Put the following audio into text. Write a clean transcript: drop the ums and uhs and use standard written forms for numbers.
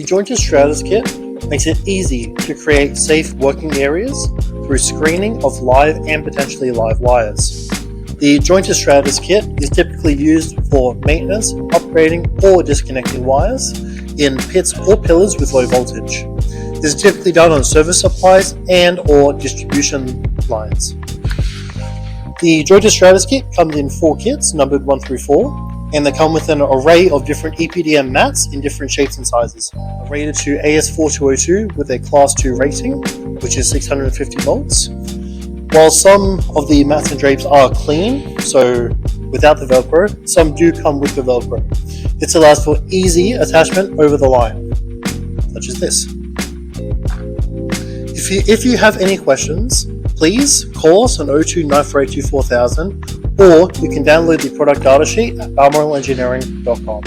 The Jointed Shrouders kit makes it easy to create safe working areas through screening of live and potentially live wires. The Jointed Shrouders kit is typically used for maintenance, upgrading, or disconnecting wires in pits or pillars with low voltage. This is typically done on service supplies and or distribution lines. The Jointed Shrouders kit comes in 4 kits, numbered 1 through 4, and they come with an array of different EPDM mats in different shapes and sizes. Rated to AS4202 with a Class 2 rating, which is 650 volts. While some of the mats and drapes are clean, so without the Velcro, some do come with the Velcro. This allows for easy attachment over the line, such as this. If you have any questions, please call us on 02 948 4000, or you can download the product data sheet at balmoralengineering.com.